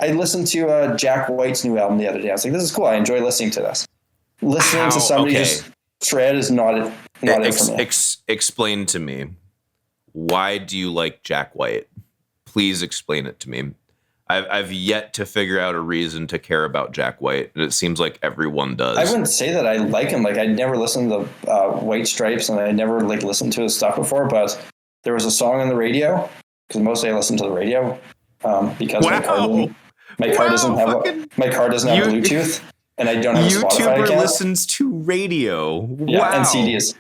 I listened to Jack White's new album the other day. I was like, this is cool. I enjoy listening to this. Listening to somebody just shred is not it for me. Explain to me, why do you like Jack White? Please explain it to me. I've yet to figure out a reason to care about Jack White, and it seems like everyone does. I wouldn't say that I like him. Like, I never listened to the White Stripes, and I never like listened to his stuff before. But there was a song on the radio, because mostly I listen to the radio because my car doesn't have Bluetooth, and I don't have a Spotify account. YouTuber listens to radio. Yeah, wow. And CDs.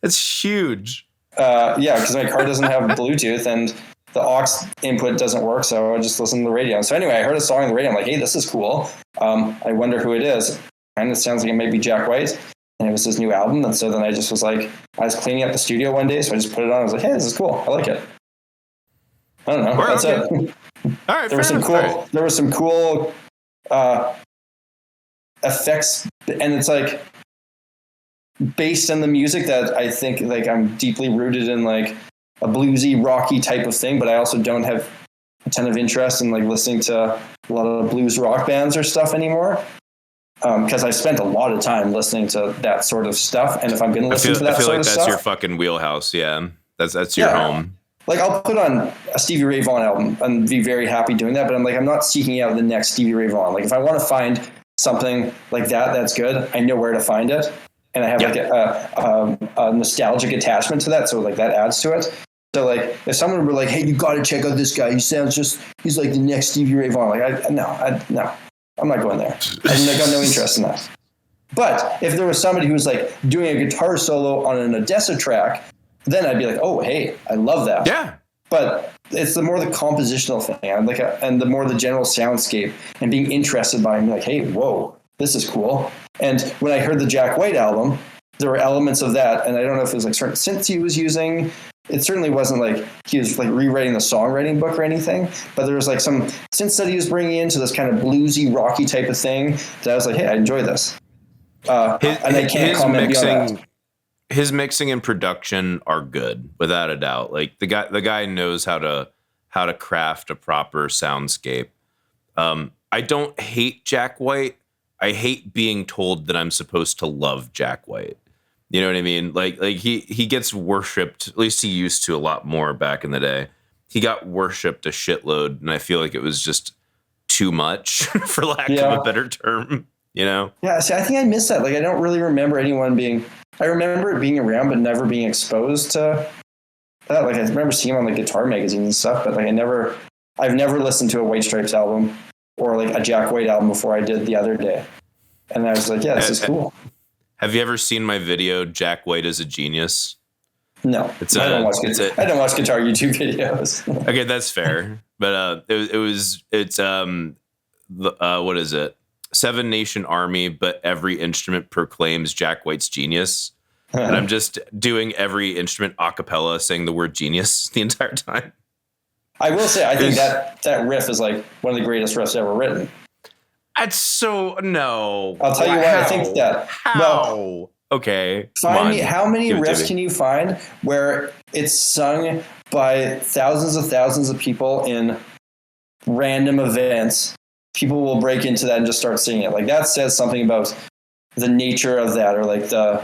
That's huge. Because my car doesn't have Bluetooth, and the aux input doesn't work, so I just listen to the radio. So anyway, I heard a song on the radio. I'm like, hey, this is cool. I wonder who it is. And it sounds like it might be Jack White. And it was his new album. And so then I just was like, I was cleaning up the studio one day, so I just put it on. I was like, hey, this is cool. I like it. I don't know. That's it. All right, there were some cool effects, and it's like based on the music that I think like I'm deeply rooted in, like a bluesy, rocky type of thing, but I also don't have a ton of interest in like listening to a lot of blues rock bands or stuff anymore. Because I've spent a lot of time listening to that sort of stuff, and if I'm going to listen to that sort of stuff, that's your fucking wheelhouse. Yeah, that's your home. Like, I'll put on a Stevie Ray Vaughan album and be very happy doing that, but I'm not seeking out the next Stevie Ray Vaughan. Like, if I want to find something like that that's good, I know where to find it, and I have like a nostalgic attachment to that, so like that adds to it. So like, if someone were like, "Hey, you got to check out this guy. He's like the next Stevie Ray Vaughan." Like, no, I'm not going there. I got no interest in that. But if there was somebody who was like doing a guitar solo on an Odessa track, then I'd be like, "Oh, hey, I love that." Yeah. But it's the more the compositional thing, and the more the general soundscape, and being interested by him, like, "Hey, whoa, this is cool." And when I heard the Jack White album, there were elements of that, and I don't know if it was like certain synths he was using. It certainly wasn't like he was like rewriting the songwriting book or anything, but there was like some synths that he was bringing into this kind of bluesy, rocky type of thing that I was like, hey, I enjoy this. And I can't comment beyond that. His mixing and production are good, without a doubt. Like the guy knows how to craft a proper soundscape. I don't hate Jack White. I hate being told that I'm supposed to love Jack White. You know what I mean? Like he gets worshipped, at least he used to a lot more back in the day. He got worshipped a shitload, and I feel like it was just too much, for lack of a better term, you know? Yeah, see, I think I miss that. Like, I don't really remember I remember it being around, but never being exposed to that. Like, I remember seeing him on the guitar magazine and stuff, but like I've never listened to a White Stripes album or like a Jack White album before I did the other day. And I was like, yeah, this is cool. Have you ever seen my video, Jack White is a Genius? No, I don't watch guitar YouTube videos. Okay, that's fair. But what is it? 7 Nation Army, but every instrument proclaims Jack White's genius. And I'm just doing every instrument a cappella, saying the word genius the entire time. I will say, I think that riff is like one of the greatest riffs ever written. That's so no. I'll tell you why I think that. How? Well, okay. Find me how many riffs can you find where it's sung by thousands of people in random events? People will break into that and just start singing it. Like, that says something about the nature of that, or like the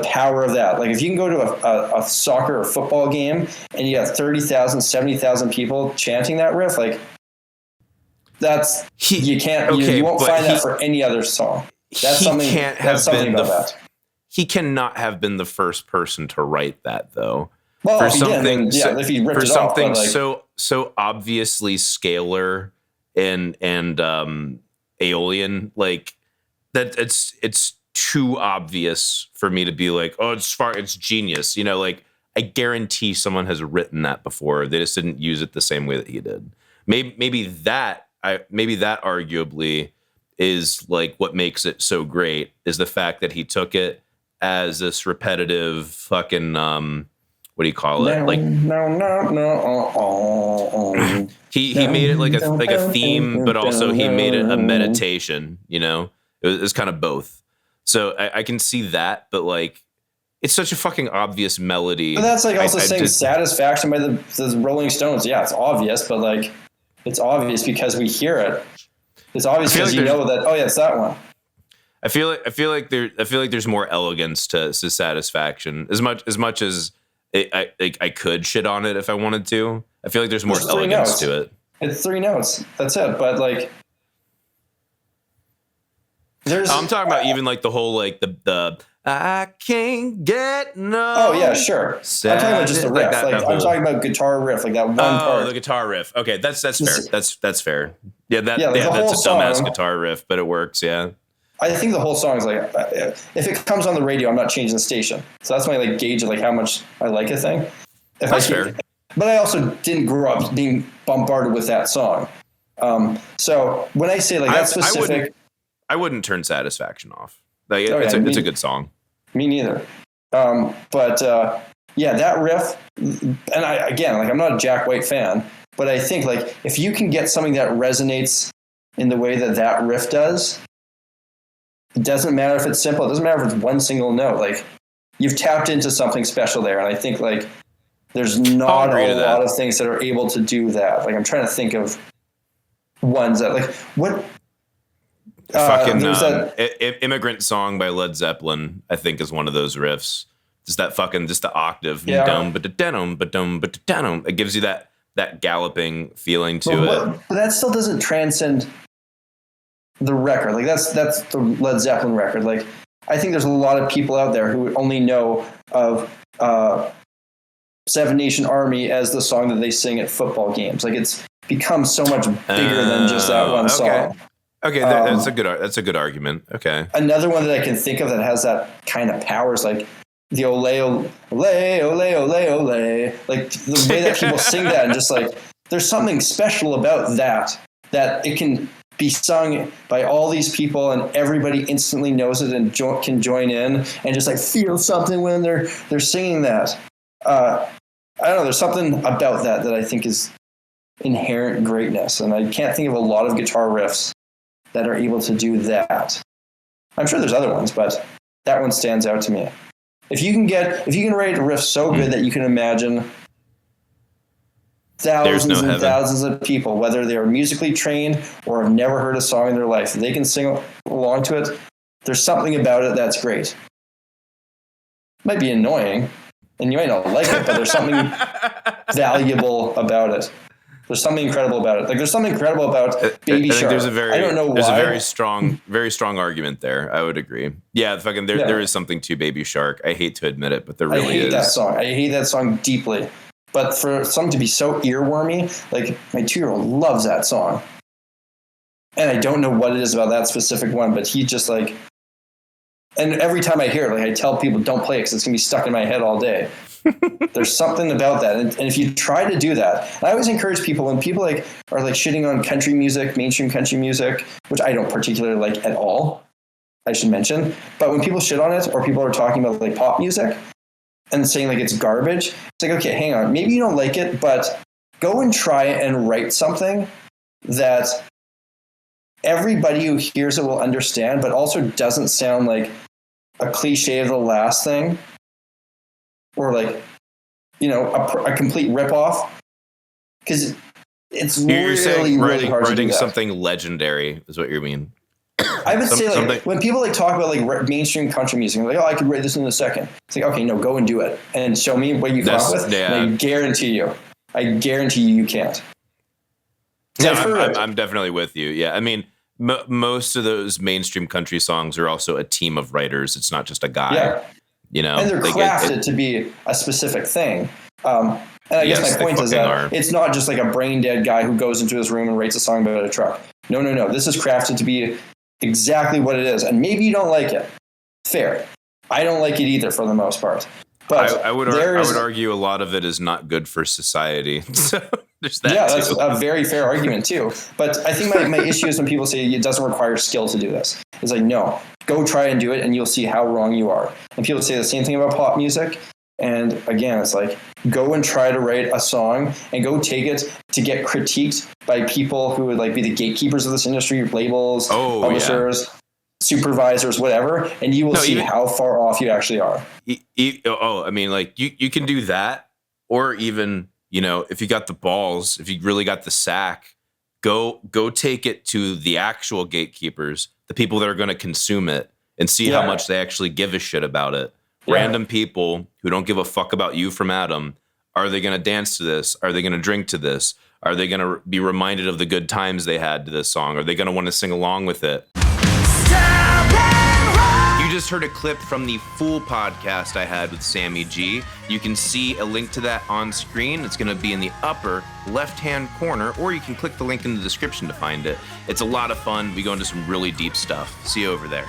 power of that. Like, if you can go to a soccer or football game and you got 30,000, 70,000 people chanting that riff, like, you won't find that for any other song. That's something about that. He cannot have been the first person to write that, though. Well, if he ripped it off, so obviously scalar and Aeolian, like that, it's too obvious for me to be like, oh, it's genius. You know, like, I guarantee someone has written that before. They just didn't use it the same way that he did. Maybe that arguably is like what makes it so great, is the fact that he took it as this repetitive fucking what do you call it? Like, he made it like a theme, but also he made it a meditation. You know, it was kind of both. So I can see that, but like, it's such a fucking obvious melody. But that's like also saying Satisfaction by the Rolling Stones. Yeah, it's obvious, but like, It's obvious because we hear it. It's obvious because you know that. Oh yeah, it's that one. I feel like there's more elegance to Satisfaction. As much as I could shit on it if I wanted to. I feel like there's more elegance to it. It's 3 notes. That's it. But like, I'm talking about even like the whole like the I can't get no. Oh yeah, sure. I'm talking about just the riff. I'm talking about guitar riff, like that one part. Oh, the guitar riff. Okay, that's fair. That's fair. Yeah, that's a song, dumbass guitar riff, but it works. Yeah. I think the whole song is like, if it comes on the radio, I'm not changing the station. So that's my like gauge of like how much I like a thing. That's fair. But I also didn't grow up being bombarded with that song. So when I say like that specific, I wouldn't turn Satisfaction off. Like it's a good song. Me neither. But that riff, and I'm not a Jack White fan, but I think like if you can get something that resonates in the way that riff does, it doesn't matter if it's simple. It doesn't matter if it's one single note. Like you've tapped into something special there, and I think like there's not a lot of things that are able to do that. Like I'm trying to think of ones that like what. Immigrant Song by Led Zeppelin, I think, is one of those riffs. Just the octave. Yeah. It gives you that galloping feeling to it. But that still doesn't transcend the record. Like that's the Led Zeppelin record. Like I think there's a lot of people out there who only know of Seven Nation Army as the song that they sing at football games. Like it's become so much bigger than just that one song. Okay, that's a good argument. Okay. Another one that I can think of that has that kind of power is like the ole ole ole ole ole. Like the way that people sing that, and just like there's something special about that it can be sung by all these people and everybody instantly knows it and can join in and just like feel something when they're singing that. I don't know. There's something about that I think is inherent greatness, and I can't think of a lot of guitar riffs that are able to do that. I'm sure there's other ones, but that one stands out to me. If you can write a riff so good that you can imagine thousands and thousands of people, whether they are musically trained or have never heard a song in their life, they can sing along to it. There's something about it that's great. It might be annoying, and you might not like it, but there's something valuable about it. There's something incredible about it. Like there's something incredible about Baby Shark. I don't know why. There's a very strong argument there. I would agree. Yeah, there is something to Baby Shark. I hate to admit it, but there really is. I hate that song. I hate that song deeply. But for something to be so earwormy, like my 2-year-old loves that song. And I don't know what it is about that specific one, but he just like, and every time I hear it, like I tell people don't play it because it's going to be stuck in my head all day. There's something about that. And if you try to do that, I always encourage people when people like are like shitting on country music, mainstream country music, which I don't particularly like at all, I should mention. But when people shit on it or people are talking about like pop music and saying like it's garbage, it's like, okay, hang on. Maybe you don't like it, but go and try and write something that everybody who hears it will understand, but also doesn't sound like a cliche of the last thing. Or like, you know, a complete ripoff, because it's really hard to do writing that. Something legendary is what you mean. I would say like when people like talk about like mainstream country music, like, oh, I could write this in a second. It's like, okay, no, go and do it and show me what you come up with. Yeah. And I guarantee you can't. Yeah, I'm definitely with you. Yeah, I mean, most of those mainstream country songs are also a team of writers. It's not just a guy. Yeah. You know, and they're crafted to be a specific thing. And I guess my point is that it's not just like a brain dead guy who goes into his room and writes a song about a truck. No. This is crafted to be exactly what it is. And maybe you don't like it. Fair. I don't like it either for the most part. But I would argue a lot of it is not good for society. So there's that. Yeah, that's a very fair argument too. But I think my issue is when people say it doesn't require skill to do this. It's like, no, go try and do it and you'll see how wrong you are. And people say the same thing about pop music. And again, it's like, go and try to write a song and go take it to get critiqued by people who would like be the gatekeepers of this industry, labels, publishers, supervisors, whatever. And you will see how far off you actually are. I mean, like you can do that, or even, you know, if you got the balls, if you really got the sack Go take it to the actual gatekeepers, the people that are going to consume it, and see how much they actually give a shit about it. Yeah. Random people who don't give a fuck about you from Adam, are they going to dance to this? Are they going to drink to this? Are they going to be reminded of the good times they had to this song? Are they going to want to sing along with it? You just heard a clip from the full podcast I had with Sammy G. You can see a link to that on screen. It's going to be in the upper left-hand corner, or you can click the link in the description to find it. It's a lot of fun. We go into some really deep stuff. See you over there.